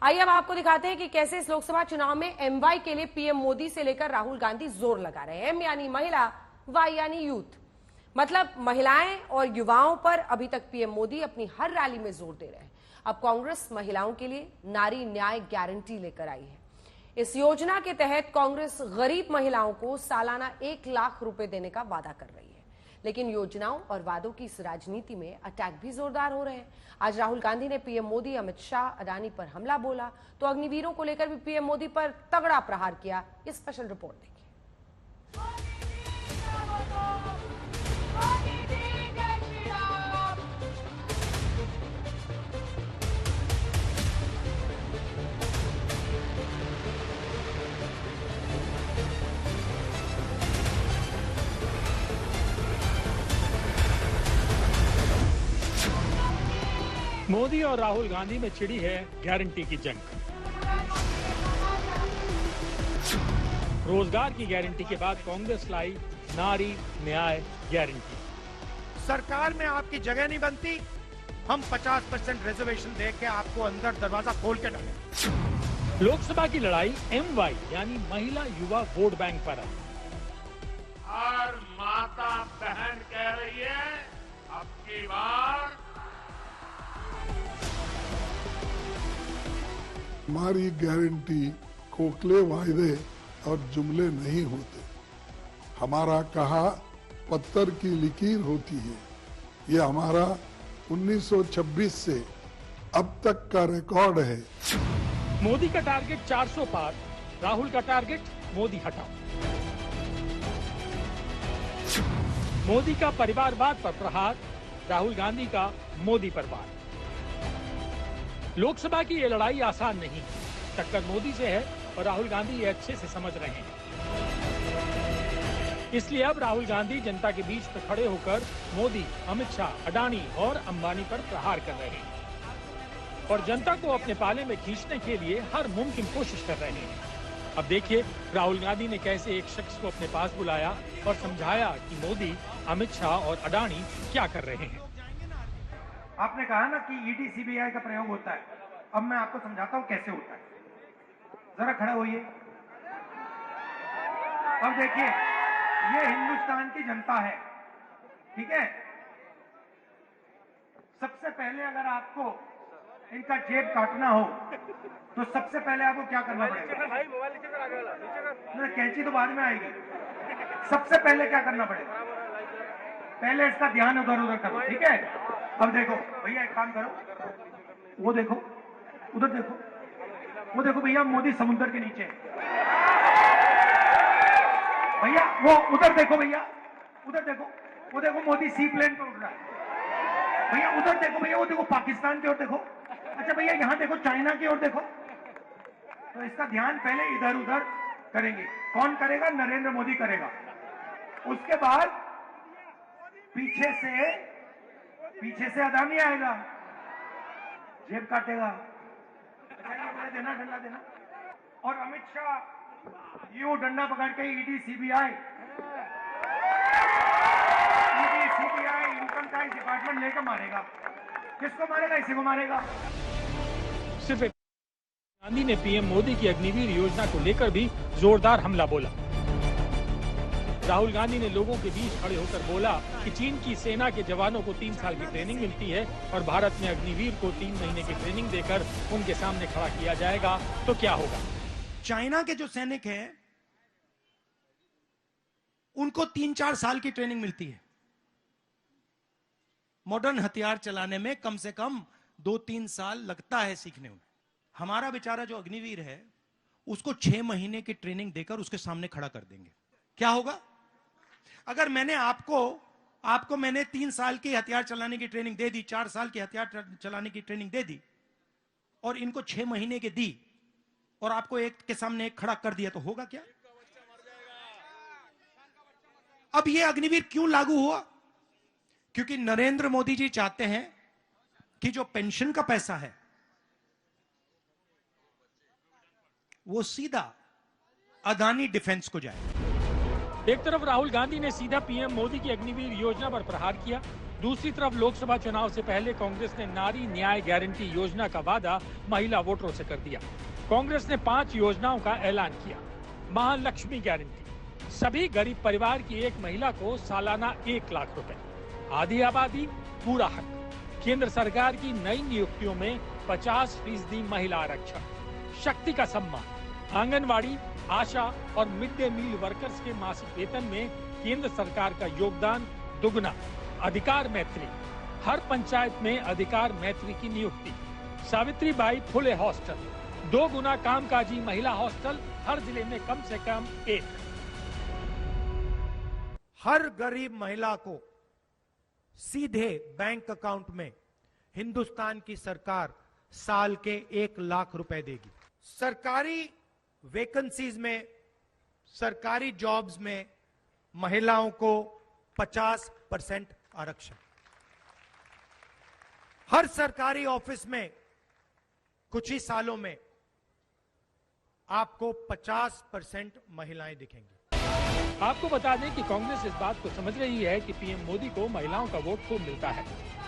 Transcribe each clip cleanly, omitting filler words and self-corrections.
आइए अब आपको दिखाते हैं कि कैसे इस लोकसभा चुनाव में एमवाई के लिए पीएम मोदी से लेकर राहुल गांधी जोर लगा रहे हैं। एम यानी महिला, वाई यानी यूथ, मतलब महिलाएं और युवाओं पर अभी तक पीएम मोदी अपनी हर रैली में जोर दे रहे हैं। अब कांग्रेस महिलाओं के लिए नारी न्याय गारंटी लेकर आई है। इस योजना के तहत कांग्रेस गरीब महिलाओं को सालाना 1 लाख रुपए देने का वादा कर रही है, लेकिन योजनाओं और वादों की इस राजनीति में अटैक भी जोरदार हो रहे हैं। आज राहुल गांधी ने पीएम मोदी, अमित शाह, अडानी पर हमला बोला तो अग्निवीरों को लेकर भी पीएम मोदी पर तगड़ा प्रहार किया। ये स्पेशल रिपोर्ट देखिए। मोदी और राहुल गांधी में छिड़ी है गारंटी की जंग। रोजगार की गारंटी के बाद कांग्रेस लाई नारी न्याय गारंटी। सरकार में आपकी जगह नहीं बनती, हम 50% रिजर्वेशन दे के आपको अंदर दरवाजा खोल के डालें। लोकसभा की लड़ाई एमवाई यानी महिला युवा वोट बैंक पर है। हर माता बहन कह रही है अब की बार हमारी गारंटी खोखले वायदे और जुमले नहीं होते। हमारा कहा पत्थर की लकीर होती है। ये हमारा 1926 से अब तक का रिकॉर्ड है। मोदी का टारगेट 400 पार, राहुल का टारगेट मोदी हटाओ। मोदी का परिवारवाद पर प्रहार, राहुल गांधी का मोदी पर वार। लोकसभा की ये लड़ाई आसान नहीं है। टक्कर मोदी से है और राहुल गांधी ये अच्छे से समझ रहे हैं। इसलिए अब राहुल गांधी जनता के बीच में खड़े होकर मोदी, अमित शाह, अडानी और अंबानी पर प्रहार कर रहे हैं और जनता को अपने पाले में खींचने के लिए हर मुमकिन कोशिश कर रहे हैं। अब देखिए राहुल गांधी ने कैसे एक शख्स को अपने पास बुलाया और समझाया कि मोदी, अमित शाह और अडानी क्या कर रहे हैं। आपने कहा ना कि ईडी सीबीआई का प्रयोग होता है, अब मैं आपको समझाता हूं कैसे होता है। जरा खड़ा होइए। अब देखिए, ये हिंदुस्तान की जनता है, ठीक है। सबसे पहले अगर आपको इनका जेब काटना हो तो सबसे पहले आपको क्या करना पड़ेगा? कैंची तो बाद में आएगी। सबसे पहले क्या करना पड़ेगा? पहले इसका ध्यान उधर उधर करो, ठीक है। अब देखो भैया, एक काम करो, वो देखो, उधर देखो, वो देखो भैया, मोदी समुद्र के नीचे। भैया वो उधर देखो, भैया उधर देखो, वो देखो मोदी सी प्लेन पे उड़ रहा है। भैया उधर देखो, भैया वो देखो पाकिस्तान की ओर देखो। अच्छा भैया यहाँ देखो, चाइना की ओर देखो। तो इसका ध्यान पहले इधर उधर करेंगे। कौन करेगा? नरेंद्र मोदी करेगा। उसके बाद पीछे से अडानी आएगा, जेब काटेगा, देना डंडा देना। और अमित शाह यू डंडा पकड़ के ED CBI income tax department लेकर मारेगा। किसको मारेगा? इसी को मारेगा। सिर्फ गांधी ने पीएम मोदी की अग्निवीर योजना को लेकर भी जोरदार हमला बोला। राहुल गांधी ने लोगों के बीच खड़े होकर बोला कि चीन की सेना के जवानों को 3 साल की ट्रेनिंग मिलती है और भारत में अग्निवीर को 3 महीने की ट्रेनिंग देकर उनके सामने खड़ा किया जाएगा तो क्या होगा? चाइना के जो सैनिक हैं उनको 3-4 साल की ट्रेनिंग मिलती है। मॉडर्न हथियार चलाने में कम से कम 2-3 साल लगता है सीखने में। हमारा बेचारा जो अग्निवीर है उसको 6 महीने की ट्रेनिंग देकर उसके सामने खड़ा कर देंगे। क्या होगा? अगर मैंने आपको मैंने 3 साल की हथियार चलाने की ट्रेनिंग दे दी, 4 साल की हथियार चलाने की ट्रेनिंग दे दी और इनको 6 महीने की दी और आपको एक के सामने एक खड़ा कर दिया, तो होगा क्या? अब यह अग्निवीर क्यों लागू हुआ? क्योंकि नरेंद्र मोदी जी चाहते हैं कि जो पेंशन का पैसा है वो सीधा अदानी डिफेंस को जाए। एक तरफ राहुल गांधी ने सीधा पीएम मोदी की अग्निवीर योजना पर प्रहार किया, दूसरी तरफ लोकसभा चुनाव से पहले कांग्रेस ने नारी न्याय गारंटी योजना का वादा महिला वोटरों से कर दिया। कांग्रेस ने 5 योजनाओं का ऐलान किया। महालक्ष्मी गारंटी, सभी गरीब परिवार की एक महिला को सालाना 1 लाख रुपए, आधी आबादी पूरा हक, केंद्र सरकार की नई नियुक्तियों में 50% महिला आरक्षण, शक्ति का सम्मान, आंगनवाड़ी, आशा और मिड डे मील वर्कर्स के मासिक वेतन में केंद्र सरकार का योगदान दुगना, अधिकार मैत्री, हर पंचायत में अधिकार मैत्री की नियुक्ति, सावित्रीबाई फुले हॉस्टल, 2 गुना कामकाजी महिला हॉस्टल, हर जिले में कम से कम 1। हर गरीब महिला को सीधे बैंक अकाउंट में हिंदुस्तान की सरकार साल के 1 लाख रुपए देगी। सरकारी वैकेंसीज में, सरकारी जॉब्स में महिलाओं को 50% आरक्षण। हर सरकारी ऑफिस में कुछ ही सालों में आपको 50% महिलाएं दिखेंगी। आपको बता दें कि कांग्रेस इस बात को समझ रही है कि पीएम मोदी को महिलाओं का वोट खूब मिलता है,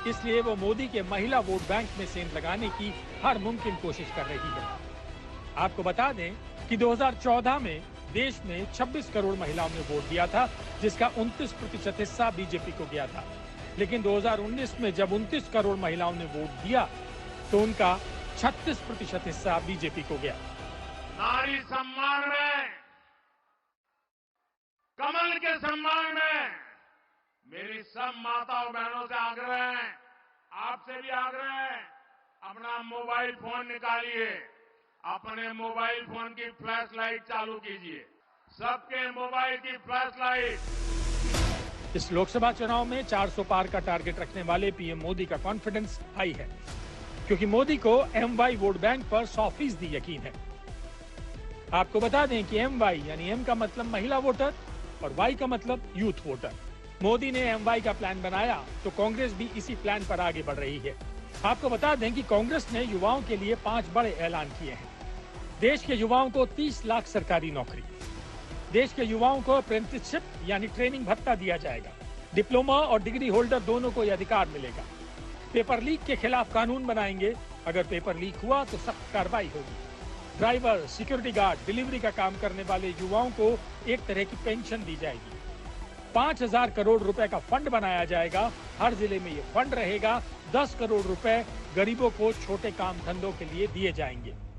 इसलिए वो मोदी के महिला वोट बैंक में सेंध लगाने की हर मुमकिन कोशिश कर रही है। आपको बता दें कि 2014 में देश में 26 करोड़ महिलाओं ने वोट दिया था, जिसका 29% हिस्सा बीजेपी को गया था। लेकिन 2019 में जब 29 करोड़ महिलाओं ने वोट दिया तो उनका 36% हिस्सा बीजेपी को गया। नारी सम्मान में, कमल के सम्मान में मेरी सब माताओं बहनों से आग्रह है, आपसे भी आग्रह है, अपना मोबाइल फोन निकालिए, अपने मोबाइल फोन की फ्लैश लाइट चालू कीजिए, सबके मोबाइल की फ्लैश लाइट। इस लोकसभा चुनाव में 400 पार का टारगेट रखने वाले पीएम मोदी का कॉन्फिडेंस हाई है, क्योंकि मोदी को एमवाई वोट बैंक पर 100% यकीन है। आपको बता दें कि एमवाई यानी एम का मतलब महिला वोटर और वाई का मतलब यूथ वोटर। मोदी ने एमवाई का प्लान बनाया तो कांग्रेस भी इसी प्लान पर आगे बढ़ रही है। आपको बता दें कि कांग्रेस ने युवाओं के लिए 5 बड़े ऐलान किए हैं। देश के युवाओं को 30 लाख सरकारी नौकरी, देश के युवाओं को अप्रेंटिसशिप यानी ट्रेनिंग भत्ता दिया जाएगा, डिप्लोमा और डिग्री होल्डर दोनों को यह अधिकार मिलेगा। पेपर लीक के खिलाफ कानून बनाएंगे, अगर पेपर लीक हुआ तो सख्त कार्रवाई होगी। ड्राइवर, सिक्योरिटी गार्ड, डिलीवरी का काम करने वाले युवाओं को एक तरह की पेंशन दी जाएगी। 5000 करोड़ रुपए का फंड बनाया जाएगा, हर जिले में ये फंड रहेगा। 10 करोड़ रुपए गरीबों को छोटे काम धंधों के लिए दिए जाएंगे।